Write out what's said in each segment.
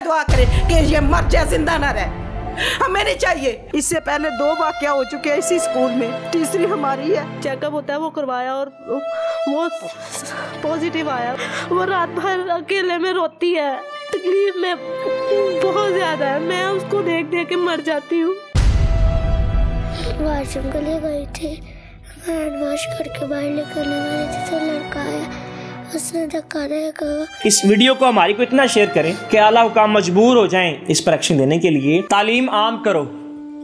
दुआ करे कि ये मर जाए, जिंदा ना रहे, हमें नहीं चाहिए। इससे पहले 2 वाकया हो चुके हैं इसी स्कूल में, तीसरी हमारी है। चेकअप होता है वो करवाया और वो पॉजिटिव आया। वो रात भर अकेले में रोती है, तकलीफ में बहुत ज्यादा है। मैं उसको देख देख के मर जाती हूँ। वॉशरूम के लिए गई थी, हैंड वॉश करके बाहर निकलने वाली थी तो लड़का आया, उसने धक्का देगा। इस वीडियो को हमारी को इतना शेयर करें कि आला हुकाम मजबूर हो जाएं इस पर एक्शन देने के लिए। तालीम आम करो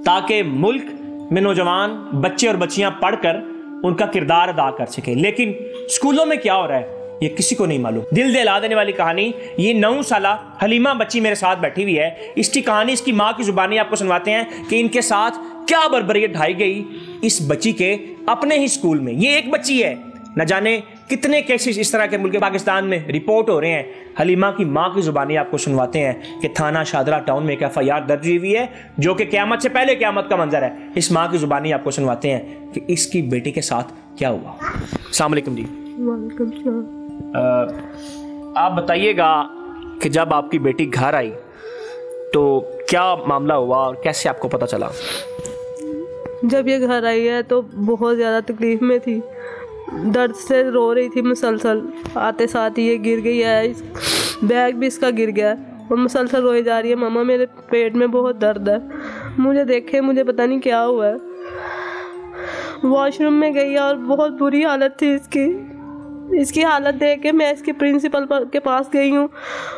ताकि मुल्क में नौजवान बच्चे और बच्चियां पढ़कर उनका किरदार अदा कर सके। लेकिन स्कूलों में क्या हो रहा है ये किसी को नहीं मालूम। दिल दहला देने वाली कहानी, ये 9 साला हलीमा बच्ची मेरे साथ बैठी हुई है। इसकी कहानी इसकी माँ की जुबानी आपको सुनवाते हैं कि इनके साथ क्या बर्बरियत ढाई गई इस बच्ची के अपने ही स्कूल में। ये एक बच्ची है, न जाने कितने केसेस इस तरह के मुल्क पाकिस्तान में रिपोर्ट हो रहे हैं। हलीमा की माँ की जुबानी आपको सुनवाते हैं कि थाना शादरा टाउन में एक FIR दर्ज हुई है जो कि क़यामत से पहले क़यामत का मंजर है। इस माँ की जुबानी आपको सुनवाते हैं कि इसकी बेटी के साथ क्या हुआ। अस्सलाम वालेकुम जी। वालेकुम सलाम। आप बताइएगा कि जब आपकी बेटी घर आई तो क्या मामला हुआ और कैसे आपको पता चला? जब ये घर आई है तो बहुत ज़्यादा तकलीफ में थी, दर्द से रो रही थी मुसलसल। आते साथ ही ये गिर गई है, बैग भी इसका गिर गया और मुसलसल रोई जा रही है, मामा मेरे पेट में बहुत दर्द है। मुझे देखे, मुझे पता नहीं क्या हुआ है। वॉशरूम में गई और बहुत बुरी हालत थी इसकी हालत देख के मैं इसके प्रिंसिपल के पास गई हूँ।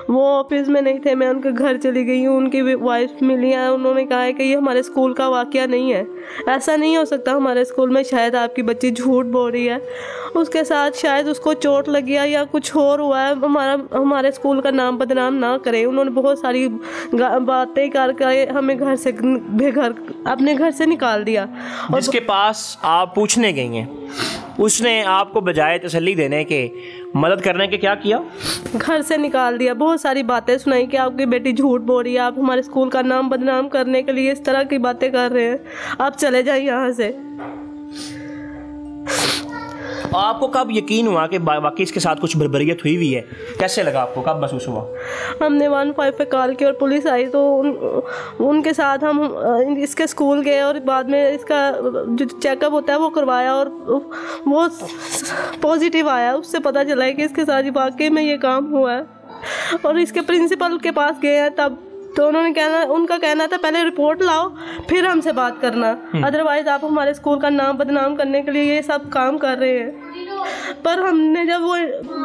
वो ऑफिस में नहीं थे, मैं उनके घर चली गई हूँ। उनकी वाइफ मिली है, उन्होंने कहा है कि ये हमारे स्कूल का वाकया नहीं है, ऐसा नहीं हो सकता हमारे स्कूल में, शायद आपकी बच्ची झूठ बोल रही है, उसके साथ शायद उसको चोट लगी है या कुछ और हुआ है, हमारे स्कूल का नाम बदनाम ना करें। उन्होंने बहुत सारी बातें करके हमें अपने घर से निकाल दिया। और जिसके पास आप पूछने गई हैं उसने आपको बजाय तसल्ली देने के, मदद करने के क्या किया? घर से निकाल दिया। बहुत सारी बातें सुनाई कि आपकी बेटी झूठ बोल रही है, आप हमारे स्कूल का नाम बदनाम करने के लिए इस तरह की बातें कर रहे हैं, आप चले जाइए यहाँ से। आपको कब यकीन हुआ कि वाकई इसके साथ कुछ बर्बरियत हुई है? कैसे लगा आपको, कब महसूस हुआ? हमने 15 पे कॉल की और पुलिस आई तो उनके साथ हम इसके स्कूल गए और बाद में इसका जो चेकअप होता है वो करवाया और वो पॉजिटिव आया। उससे पता चला है कि इसके साथ वाकई में ये काम हुआ है। और इसके प्रिंसिपल के पास गए हैं तब तो उनका कहना था पहले रिपोर्ट लाओ फिर हमसे बात करना, अदरवाइज आप हमारे स्कूल का नाम बदनाम करने के लिए ये सब काम कर रहे हैं। पर हमने जब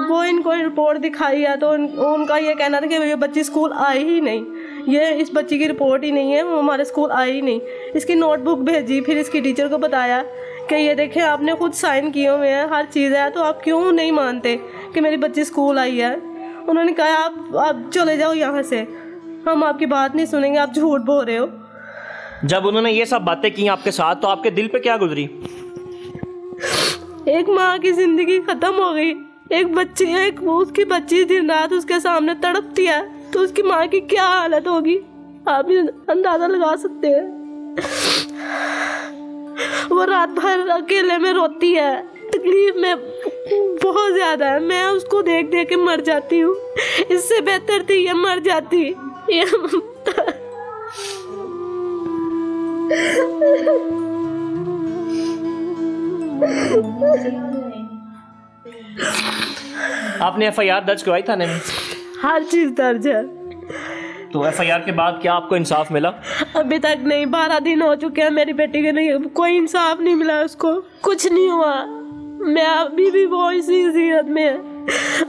वो इनको रिपोर्ट दिखाई है तो उनका ये कहना था कि ये बच्ची स्कूल आई ही नहीं, ये इस बच्ची की रिपोर्ट ही नहीं है, वो हमारे स्कूल आई ही नहीं। इसकी नोटबुक भेजी, फिर इसकी टीचर को बताया कि ये देखें आपने खुद साइन किए हुए हैं, हर चीज़ है, तो आप क्यों नहीं मानते कि मेरी बच्ची स्कूल आई है। उन्होंने कहा आप चले जाओ यहाँ से, हम आपकी बात नहीं सुनेंगे, आप झूठ बोल रहे हो। जब उन्होंने ये सब बातें की आपके साथ तो आपके दिल पे क्या गुजरी? एक माँ की जिंदगी खत्म हो गई, उसकी बच्ची दिन रात उसके सामने तड़पती है तो उसकी माँ की क्या हालत होगी आप भी अंदाजा लगा सकते हैं। वो रात भर अकेले में रोती है, तकलीफ में बहुत ज्यादा है। मैं उसको देख देख के मर जाती हूँ, इससे बेहतर थी ये मर जाती। आपने FIR दर्ज करवाई थाने में? हर चीज दर्ज है। तो FIR के बाद क्या आपको इंसाफ मिला? अभी तक नहीं, 12 दिन हो चुके हैं मेरी बेटी के, नहीं कोई इंसाफ नहीं मिला, उसको कुछ नहीं हुआ। मैं अभी भी वो इसी सीरत में है।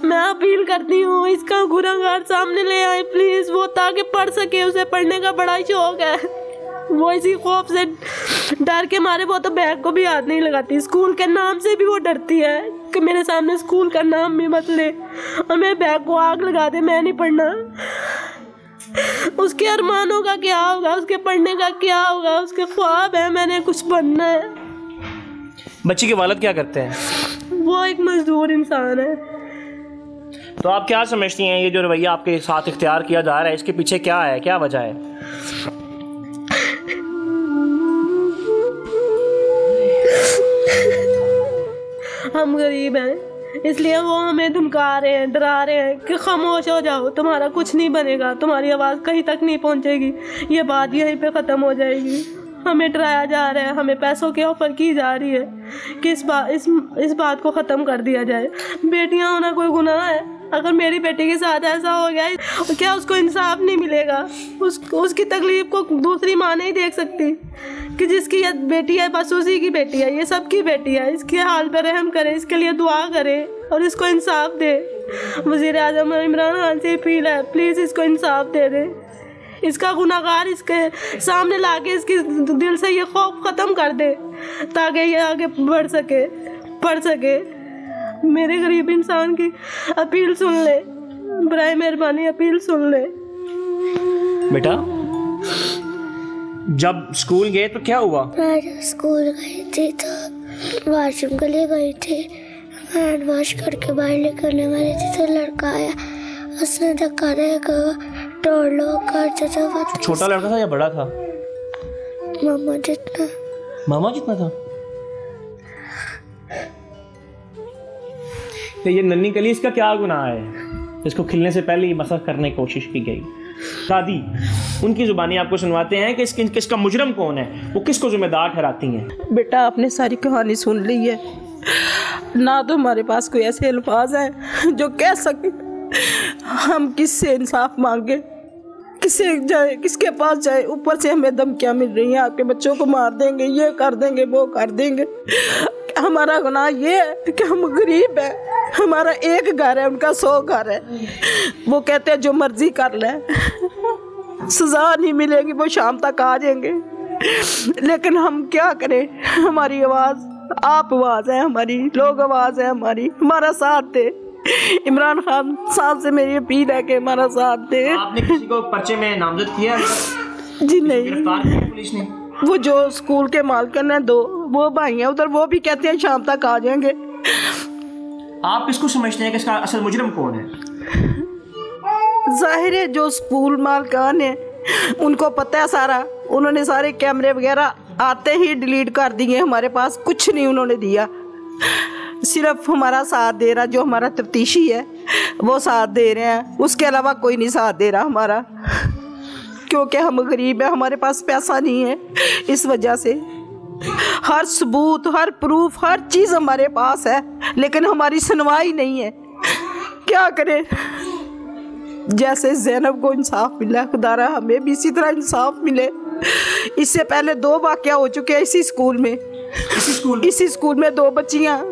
मैं अपील करती हूँ इसका गुनहगार सामने ले आए प्लीज, वो ताकि पढ़ सके, उसे पढ़ने का बड़ा शौक है। वो इसी खौफ से डर के मारे वो तो बैग को भी हाथ नहीं लगाती, स्कूल के नाम से भी वो डरती है कि मेरे सामने स्कूल का नाम भी मत ले और मेरे बैग को आग लगा दे, मैं नहीं पढ़ना। उसके अरमानों का क्या होगा, उसके पढ़ने का क्या होगा, उसके ख्वाब है मैंने कुछ बनना है। बच्ची के वालिद क्या करते हैं? वो एक मजदूर इंसान है। तो आप क्या समझती हैं ये जो रवैया आपके साथ इख्तियार किया जा रहा है, इसके पीछे क्या है, क्या वजह है? हम गरीब हैं, इसलिए वो हमें धमका रहे हैं, डरा रहे हैं कि खामोश हो जाओ, तुम्हारा कुछ नहीं बनेगा, तुम्हारी आवाज़ कहीं तक नहीं पहुंचेगी, ये बात यहीं पे ख़त्म हो जाएगी। हमें डराया जा रहा है, हमें पैसों की ऑफ़र की जा रही है कि इस बात को ख़त्म कर दिया जाए। बेटियां होना कोई गुनाह है? अगर मेरी बेटी के साथ ऐसा हो गया क्या उसको इंसाफ नहीं मिलेगा? उसकी तकलीफ़ को दूसरी माँ नहीं देख सकती कि जिसकी ये बेटी है बस उसी की बेटी है, ये सबकी बेटी है। इसके हाल पर रहम करें, इसके लिए दुआ करें और इसको इंसाफ दे। वज़ीर-ए-आज़म इमरान खान से अपील है, प्लीज़ इसको इंसाफ दे दे। इसका गुनाहगार इसके सामने लाके इसकी दिल से ये खौफ ख़त्म कर दे ताकि ये आगे बढ़ सके। मेरे गरीब इंसान की अपील सुन ले, बराए मेहरबानी अपील सुन ले। बेटा जब स्कूल गए तो क्या हुआ? आज स्कूल गई थी तो वॉशरूम के लिए गई थी, हैंड वॉश करके बाहर निकलने वाली थी तो लड़का आया, उसने धक्का देकर तोड़ लो कर था। छोटा लड़का था या बड़ा था? मामा जितना था। तो ये नन्ही कली इसका क्या गुनाह है? इसको खिलने से पहले ये मसख करने की कोशिश की गई। दादी उनकी जुबानी आपको सुनवाते हैं कि इसका मुजरम कौन है, वो किसको जिम्मेदार ठहराती हैं। बेटा आपने सारी कहानी सुन ली है ना, तो हमारे पास कोई ऐसे अल्फाज हैं जो कह सके। हम किससे इंसाफ मांगे, किससे जाए, किसके पास जाए? ऊपर से हमें धमकियाँ मिल रही हैं, आपके बच्चों को मार देंगे, ये कर देंगे, वो कर देंगे। हमारा गुनाह ये है कि हम गरीब हैं, हमारा एक घर है, उनका 100 घर है। वो कहते हैं जो मर्जी कर ले, सजा नहीं मिलेगी, वो शाम तक आ जाएंगे। लेकिन हम क्या करें? हमारी आवाज़, आप आवाज़ है हमारी, लोग आवाज़ है हमारी, हमारा साथ दे। इमरान खान साहब से मेरी अपील है कि हमारा साथ दे। आपने किसी को पर्चे में नामजद किया? जी नहीं, गिरफ्तार किया पुलिस ने? वो जो स्कूल के मालकिन हैं 2 वो भाई हैं उधर, वो भी कहते हैं शाम तक आ जाएंगे। आप किसको समझते हैं कि इसका असल मुजरिम कौन है? जाहिर है जो स्कूल मालकान है उनको पता है सारा, उन्होंने सारे कैमरे वगैरह आते ही डिलीट कर दिए। हमारे पास कुछ नहीं उन्होंने दिया, सिर्फ हमारा साथ दे रहा, जो हमारा तफ्तीशी है वो साथ दे रहे हैं, उसके अलावा कोई नहीं साथ दे रहा हमारा, क्योंकि हम गरीब हैं, हमारे पास पैसा नहीं है। इस वजह से हर सबूत, हर प्रूफ, हर चीज़ हमारे पास है, लेकिन हमारी सुनवाई नहीं है। क्या करें? जैसे ज़ैनब को इंसाफ मिला, खुदारा हमें भी इसी तरह इंसाफ मिले। इससे पहले 2 वाक़या हो चुके हैं इसी स्कूल में, इसी स्कूल में 2 बच्चियाँ,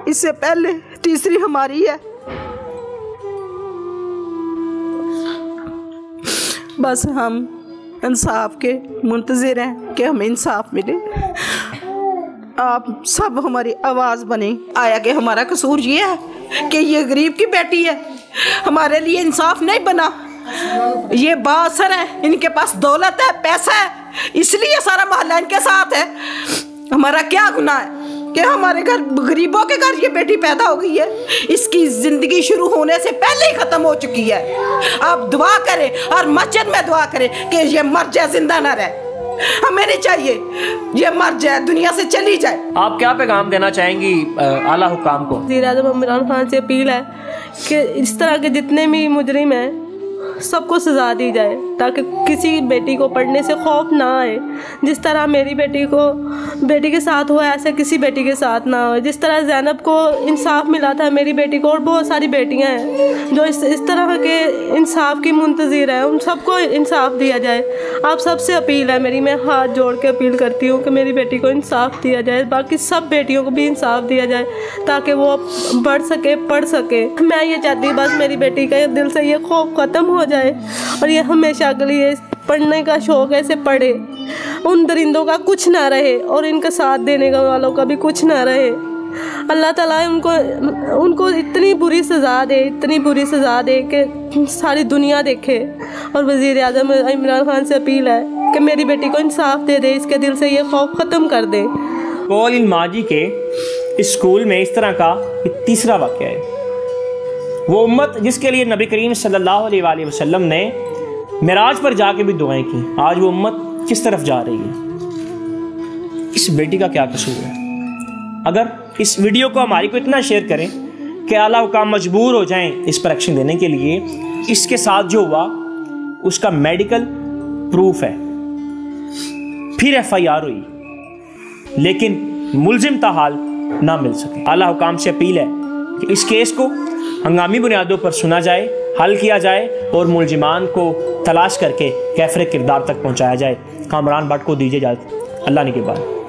इससे पहले तीसरी हमारी है। बस हम इंसाफ के मुंतज़िर हैं कि हमें इंसाफ मिले। आप सब हमारी आवाज़ बने। आया कि हमारा कसूर ये है कि ये गरीब की बेटी है, हमारे लिए इंसाफ नहीं बना। ये बासर है, इनके पास दौलत है, पैसा है, इसलिए सारा मोहल्ला इनके साथ है। हमारा क्या गुनाह है कि हमारे घर, गरीबों के घर ये बेटी पैदा हो गई है? इसकी ज़िंदगी शुरू होने से पहले ही ख़त्म हो चुकी है। आप दुआ करें और मस्जिद में दुआ करें कि ये मर जाए, जिंदा ना रहे। हमें नहीं चाहिए ये मर जाए, दुनिया से चली जाए। आप क्या पैगाम देना चाहेंगी आला हुकाम को? वज़ीर-ए-आज़म इमरान खान से अपील है कि इस तरह के जितने भी मुजरिम हैं सबको सज़ा दी जाए ताकि किसी बेटी को पढ़ने से खौफ ना आए। जिस तरह मेरी बेटी के साथ हुआ ऐसे किसी बेटी के साथ ना हो। जिस तरह ज़ैनब को इंसाफ मिला था मेरी बेटी को, और बहुत सारी बेटियां हैं जो इस तरह के इंसाफ की मुंतज़िर हैं, उन सबको इंसाफ दिया जाए। आप सबसे अपील है मेरी, मैं हाथ जोड़ के अपील करती हूँ कि मेरी बेटी को इंसाफ दिया जाए, बाकी सब बेटियों को भी इंसाफ दिया जाए ताकि वो बढ़ सके, पढ़ सके। मैं ये चाहती हूँ बस मेरी बेटी का दिल से ये खौफ ख़त्म हो जाए और ये हमेशा के लिए पढ़ने का शौक ऐसे पढ़े, उन दरिंदों का कुछ ना रहे और इनका साथ देने का वालों का भी कुछ ना रहे। अल्लाह ताला उनको इतनी बुरी सज़ा दे, इतनी बुरी सज़ा दे कि सारी दुनिया देखे। और वज़ीर-ए-आज़म इमरान खान से अपील है कि मेरी बेटी को इंसाफ दे दे, इसके दिल से ये खौफ ख़त्म कर दे। कौल माजी के इस स्कूल में इस तरह का तीसरा वाक़या है। वो उम्मत जिसके लिए नबी करीम सल्लल्लाहु अलैहि वसल्लम ने मिराज पर जाके भी दुआएं की, आज वो उम्मत किस तरफ जा रही है? इस बेटी का क्या कसूर है? अगर इस वीडियो को हमारी को इतना शेयर करें कि आला हुकाम मजबूर हो जाएं इस पर एक्शन देने के लिए। इसके साथ जो हुआ उसका मेडिकल प्रूफ है, फिर FIR हुई, लेकिन मुलजिम ताहाल ना मिल सके। आला हुकाम से अपील है कि इस केस को हंगामी बुनियादों पर सुना जाए, हल किया जाए और मुलजिमान को तलाश करके कैफरे किरदार तक पहुंचाया जाए। कामरान भट्ट को दीजिए इजाज़त। अल्लाह ने के बाद।